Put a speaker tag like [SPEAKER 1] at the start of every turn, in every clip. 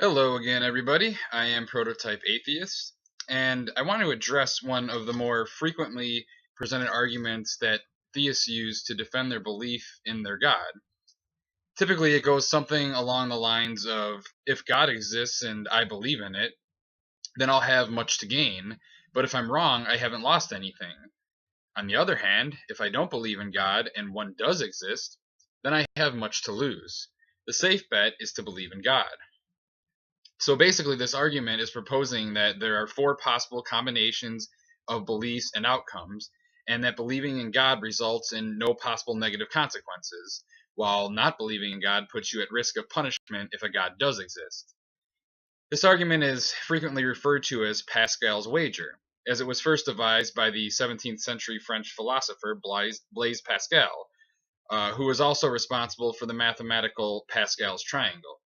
[SPEAKER 1] Hello again, everybody. I am Prototype Atheist, and I want to address one of the more frequently presented arguments that theists use to defend their belief in their God. Typically, it goes something along the lines of, if God exists and I believe in it, then I'll have much to gain, but if I'm wrong, I haven't lost anything. On the other hand, if I don't believe in God and one does exist, then I have much to lose. The safe bet is to believe in God. So basically, this argument is proposing that there are four possible combinations of beliefs and outcomes, and that believing in God results in no possible negative consequences, while not believing in God puts you at risk of punishment if a God does exist. This argument is frequently referred to as Pascal's wager, as it was first devised by the 17th century French philosopher Blaise Pascal, who was also responsible for the mathematical Pascal's triangle.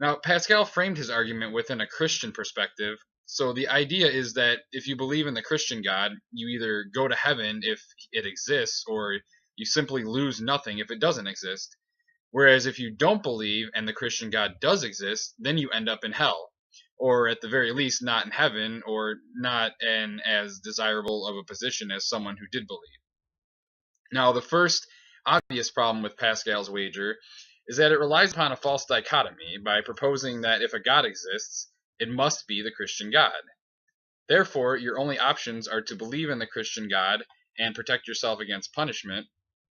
[SPEAKER 1] Now, Pascal framed his argument within a Christian perspective. So the idea is that if you believe in the Christian God, you either go to heaven if it exists, or you simply lose nothing if it doesn't exist. Whereas if you don't believe and the Christian God does exist, then you end up in hell, or at the very least, not in heaven, or not in as desirable of a position as someone who did believe. Now, the first obvious problem with Pascal's wager is that it relies upon a false dichotomy by proposing that if a God exists, it must be the Christian God. Therefore, your only options are to believe in the Christian God and protect yourself against punishment,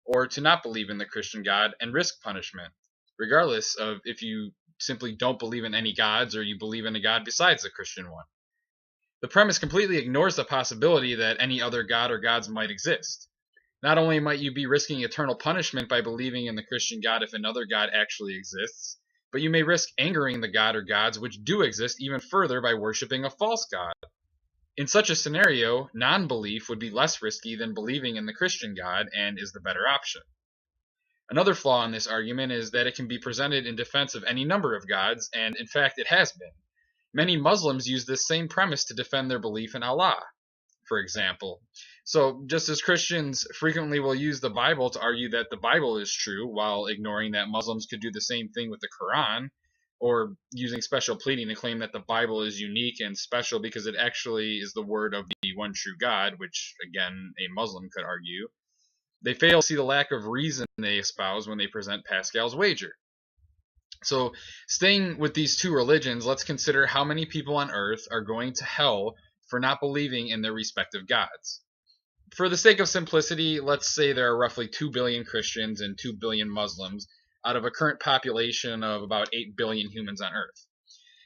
[SPEAKER 1] or to not believe in the Christian God and risk punishment, regardless of if you simply don't believe in any gods or you believe in a God besides the Christian one. The premise completely ignores the possibility that any other God or gods might exist. Not only might you be risking eternal punishment by believing in the Christian God if another God actually exists, but you may risk angering the God or gods which do exist even further by worshiping a false God. In such a scenario, non-belief would be less risky than believing in the Christian God and is the better option. Another flaw in this argument is that it can be presented in defense of any number of gods, and in fact it has been. Many Muslims use this same premise to defend their belief in Allah, for example. So, just as Christians frequently will use the Bible to argue that the Bible is true, while ignoring that Muslims could do the same thing with the Quran, or using special pleading to claim that the Bible is unique and special because it actually is the word of the one true God, which, again, a Muslim could argue, they fail to see the lack of reason they espouse when they present Pascal's wager. So, staying with these two religions, let's consider how many people on earth are going to hell for not believing in their respective gods. For the sake of simplicity, let's say there are roughly 2 billion Christians and 2 billion Muslims out of a current population of about 8 billion humans on earth.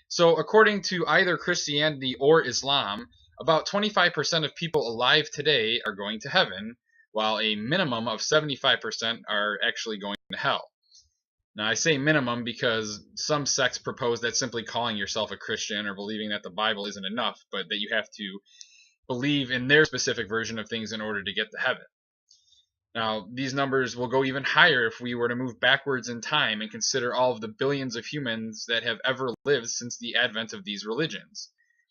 [SPEAKER 1] So, according to either Christianity or Islam, about 25% of people alive today are going to heaven, while a minimum of 75% are actually going to hell. Now, I say minimum because some sects propose that simply calling yourself a Christian or believing that the Bible isn't enough, but that you have to believe in their specific version of things in order to get to heaven. Now, these numbers will go even higher if we were to move backwards in time and consider all of the billions of humans that have ever lived since the advent of these religions.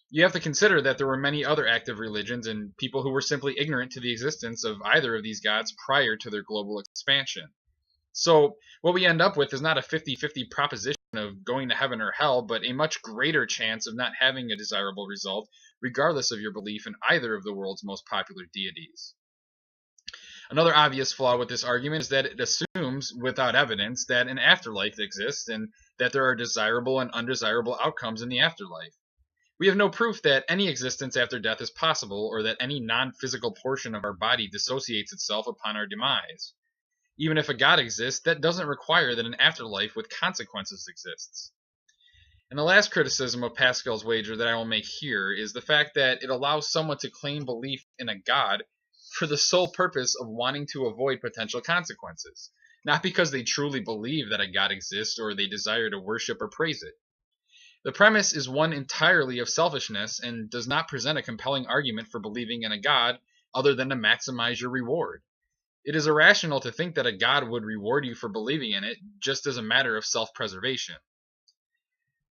[SPEAKER 1] You have to consider that there were many other active religions and people who were simply ignorant to the existence of either of these gods prior to their global expansion. So, what we end up with is not a 50-50 proposition of going to heaven or hell, but a much greater chance of not having a desirable result, regardless of your belief in either of the world's most popular deities. Another obvious flaw with this argument is that it assumes, without evidence, that an afterlife exists and that there are desirable and undesirable outcomes in the afterlife. We have no proof that any existence after death is possible, or that any non-physical portion of our body dissociates itself upon our demise. Even if a God exists, that doesn't require that an afterlife with consequences exists. And the last criticism of Pascal's wager that I will make here is the fact that it allows someone to claim belief in a God for the sole purpose of wanting to avoid potential consequences, not because they truly believe that a God exists or they desire to worship or praise it. The premise is one entirely of selfishness and does not present a compelling argument for believing in a God other than to maximize your reward. It is irrational to think that a God would reward you for believing in it just as a matter of self-preservation.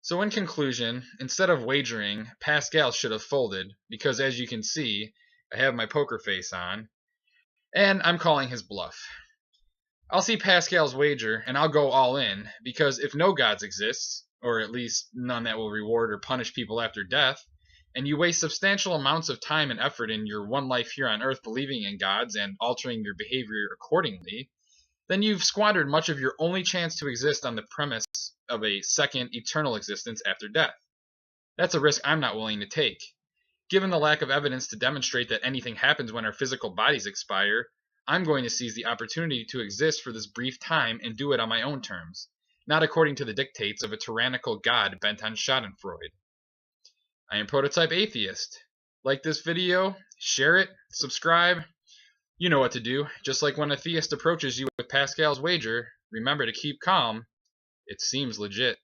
[SPEAKER 1] So in conclusion, instead of wagering, Pascal should have folded, because as you can see, I have my poker face on, and I'm calling his bluff. I'll see Pascal's wager, and I'll go all in, because if no gods exist, or at least none that will reward or punish people after death, and you waste substantial amounts of time and effort in your one life here on earth believing in gods and altering your behavior accordingly, then you've squandered much of your only chance to exist on the premise of a second eternal existence after death. That's a risk I'm not willing to take. Given the lack of evidence to demonstrate that anything happens when our physical bodies expire, I'm going to seize the opportunity to exist for this brief time and do it on my own terms, not according to the dictates of a tyrannical god bent on schadenfreude. I am Prototype Atheist. Like this video, share it, subscribe. You know what to do. Just like when a theist approaches you with Pascal's wager, remember to keep calm. It seems legit.